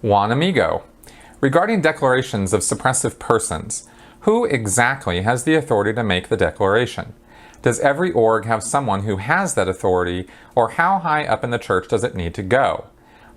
Juan Amigo. Regarding declarations of suppressive persons, who exactly has the authority to make the declaration? Does every org have someone who has that authority, or how high up in the church does it need to go?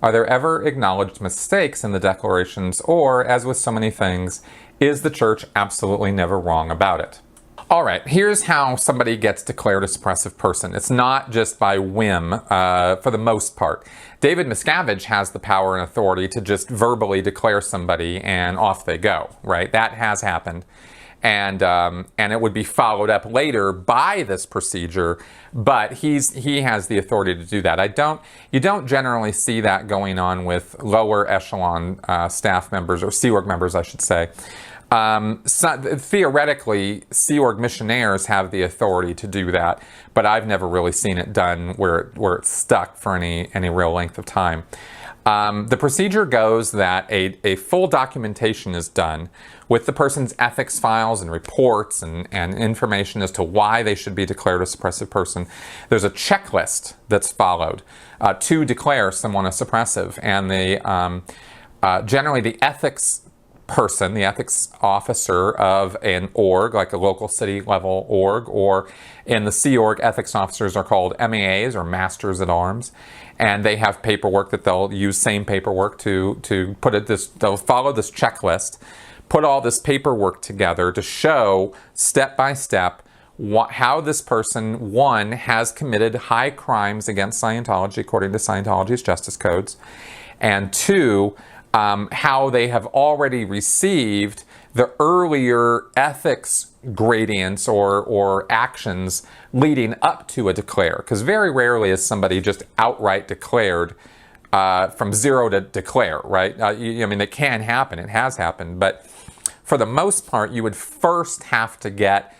Are there ever acknowledged mistakes in the declarations, or, as with so many things, is the church absolutely never wrong about it? All right, here's how somebody gets declared a suppressive person. It's not just by whim, for the most part. David Miscavige has the power and authority to just verbally declare somebody and off they go, right? That has happened. And it would be followed up later by this procedure, but he has the authority to do that. You don't generally see that going on with lower echelon staff members, or Sea Org members, I should say. Theoretically, Sea Org missionaries have the authority to do that, but I've never really seen it done where it's stuck for any real length of time. The procedure goes that a full documentation is done with the person's ethics files and reports and information as to why they should be declared a suppressive person. There's a checklist that's followed to declare someone a suppressive, and generally the ethics person, the ethics officer of an org, like a local city level org, or in the Sea Org, ethics officers are called MAAs, or Masters at Arms, and they have paperwork that they'll use, same paperwork to put it they'll follow this checklist, put all this paperwork together to show step by step how this person, one, has committed high crimes against Scientology according to Scientology's justice codes, and two, how they have already received the earlier ethics gradients or actions leading up to a declare. Because very rarely is somebody just outright declared from zero to declare, right? I mean, it can happen. It has happened. But for the most part, you would first have to get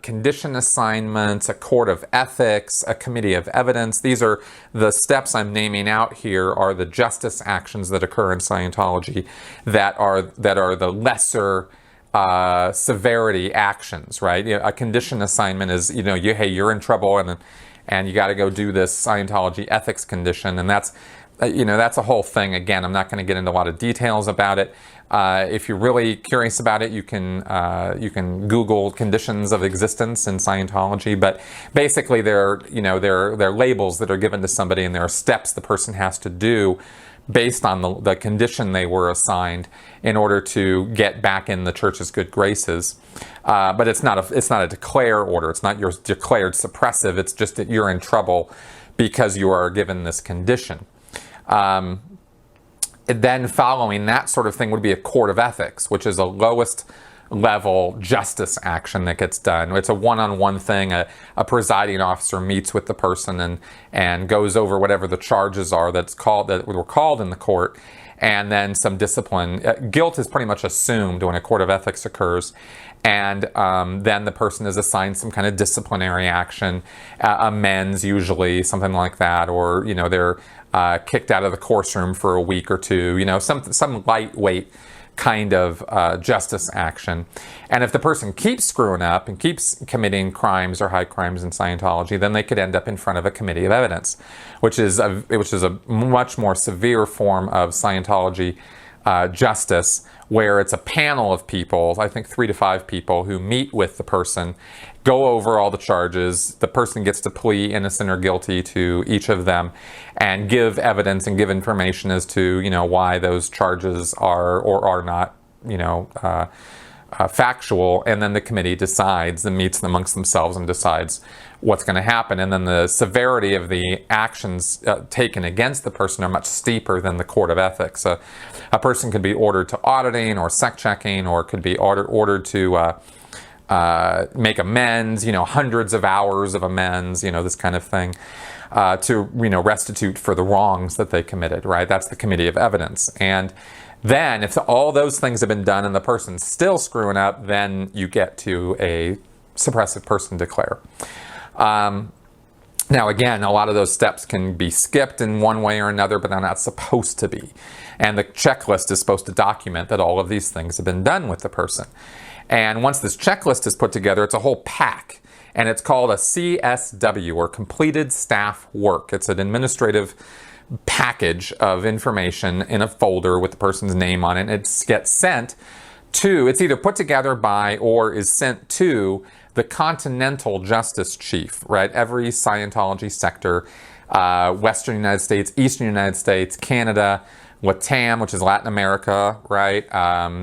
condition assignments, a court of ethics, a committee of evidence. These are the steps I'm naming out here, are the justice actions that occur in Scientology that are the lesser severity actions, right? A condition assignment is, hey, you're in trouble and you got to go do this Scientology ethics condition, and that's a whole thing. Again, I'm not going to get into a lot of details about it. If you're really curious about it, you can Google conditions of existence in Scientology. But basically, they're labels that are given to somebody, and there are steps the person has to do based on the condition they were assigned in order to get back in the church's good graces. But it's not a declare order. It's not your declared suppressive. It's just that you're in trouble because you are given this condition. Then following that sort of thing would be a court of ethics, which is a lowest level justice action that gets done. It's a one-on-one thing. A presiding officer meets with the person and goes over whatever the charges are that were called in the court, and then some discipline. Guilt is pretty much assumed when a court of ethics occurs, and then the person is assigned some kind of disciplinary action, amends usually, something like that, or they're kicked out of the course room for a week or two, some lightweight kind of justice action. And if the person keeps screwing up and keeps committing crimes or high crimes in Scientology, then they could end up in front of a committee of evidence, which is a much more severe form of Scientology justice, where it's a panel of people, I think 3 to 5 people, who meet with the person, go over all the charges. The person gets to plea innocent or guilty to each of them, and give evidence and give information as to why those charges are or are not factual. And then the committee decides and meets amongst themselves and decides what's going to happen. And then the severity of the actions taken against the person are much steeper than the court of ethics. A person could be ordered to auditing or sec checking, or could be ordered to make amends, hundreds of hours of amends, this kind of thing, to restitute for the wrongs that they committed, right? That's the committee of evidence. And then if all those things have been done and the person's still screwing up, then you get to a suppressive person declare. Now again, a lot of those steps can be skipped in one way or another, but they're not supposed to be. And the checklist is supposed to document that all of these things have been done with the person. And once this checklist is put together, it's a whole pack, and it's called a CSW, or Completed Staff Work. It's an administrative package of information in a folder with the person's name on it. It gets sent to, it's either put together by or is sent to the Continental Justice Chief, right? Every Scientology sector, Western United States, Eastern United States, Canada, LATAM, which is Latin America, right?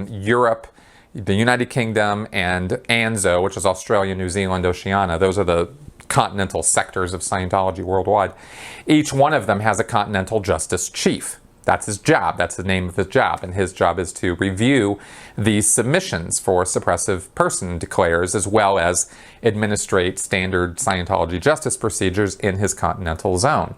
Europe, the United Kingdom, and ANZO, which is Australia, New Zealand, Oceania. Those are the continental sectors of Scientology worldwide. Each one of them has a Continental Justice Chief. That's his job. That's the name of his job. And his job is to review these submissions for suppressive person declares, as well as administrate standard Scientology justice procedures in his continental zone.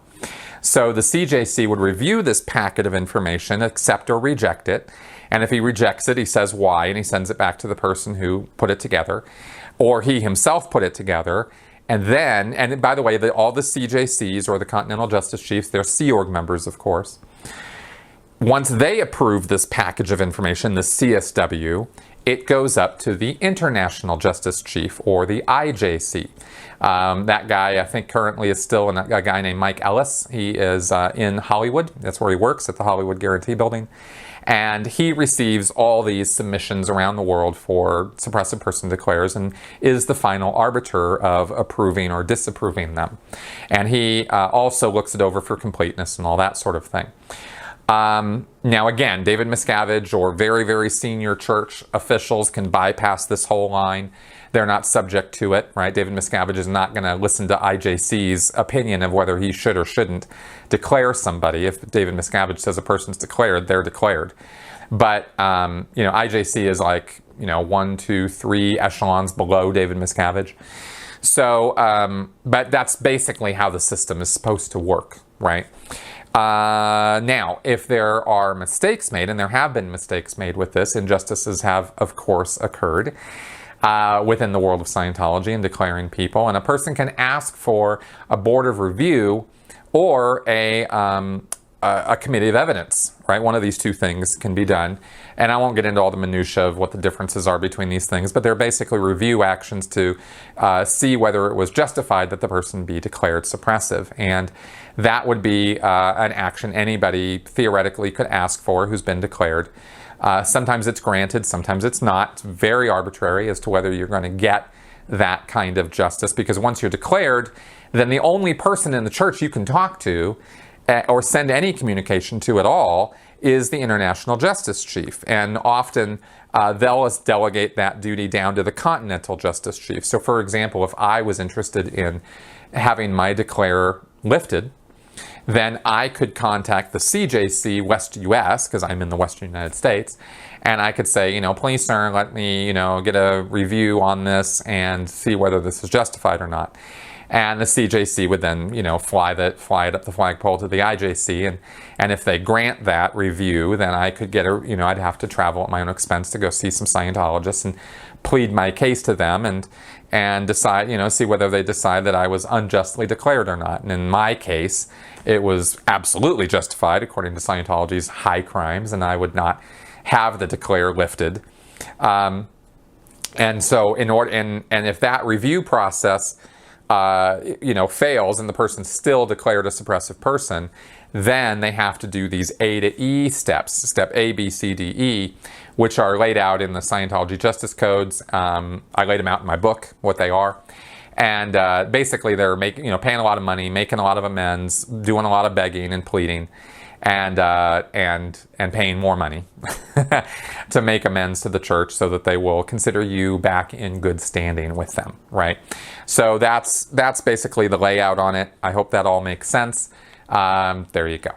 So the CJC would review this packet of information, accept or reject it. And if he rejects it, he says why, and he sends it back to the person who put it together, or he himself put it together. And then, and by the way, all the CJCs, or the Continental Justice Chiefs, they're Sea Org members, of course. Once they approve this package of information, the CSW, it goes up to the International Justice Chief, or the IJC. That guy, I think, currently is still a guy named Mike Ellis. He is in Hollywood. That's where he works, at the Hollywood Guarantee Building. And he receives all these submissions around the world for suppressive person declares and is the final arbiter of approving or disapproving them. And he also looks it over for completeness and all that sort of thing. Now again, David Miscavige or very, very senior church officials can bypass this whole line. They're not subject to it, right? David Miscavige is not going to listen to IJC's opinion of whether he should or shouldn't declare somebody. If David Miscavige says a person's declared, they're declared. But, IJC is like, 1, 2, 3 echelons below David Miscavige. So, but that's basically how the system is supposed to work, right? Now, if there are mistakes made, and there have been mistakes made with this, injustices have, of course, occurred within the world of Scientology in declaring people, and a person can ask for a board of review or a committee of evidence, right? One of these two things can be done. And I won't get into all the minutiae of what the differences are between these things, but they're basically review actions to see whether it was justified that the person be declared suppressive. And that would be an action anybody theoretically could ask for who's been declared. Sometimes it's granted, sometimes it's not. It's very arbitrary as to whether you're going to get that kind of justice, because once you're declared, then the only person in the church you can talk to or send any communication to at all is the International Justice Chief. And often they'll delegate that duty down to the Continental Justice Chief. So for example, if I was interested in having my declare lifted, then I could contact the CJC West US, because I'm in the Western United States, and I could say, please sir, let me, get a review on this and see whether this is justified or not. And the CJC would then, fly it up the flagpole to the IJC, and if they grant that review, then I could get I'd have to travel at my own expense to go see some Scientologists and plead my case to them and decide, see whether they decide that I was unjustly declared or not. And in my case, it was absolutely justified according to Scientology's high crimes, and I would not have the declare lifted. And so and if that review process fails and the person's still declared a suppressive person, then they have to do these A to E steps, step A, B, C, D, E, which are laid out in the Scientology Justice Codes. I laid them out in my book, what they are. And basically they're paying a lot of money, making a lot of amends, doing a lot of begging and pleading, and paying more money to make amends to the church so that they will consider you back in good standing with them, right? So that's basically the layout on it. I hope that all makes sense. There you go.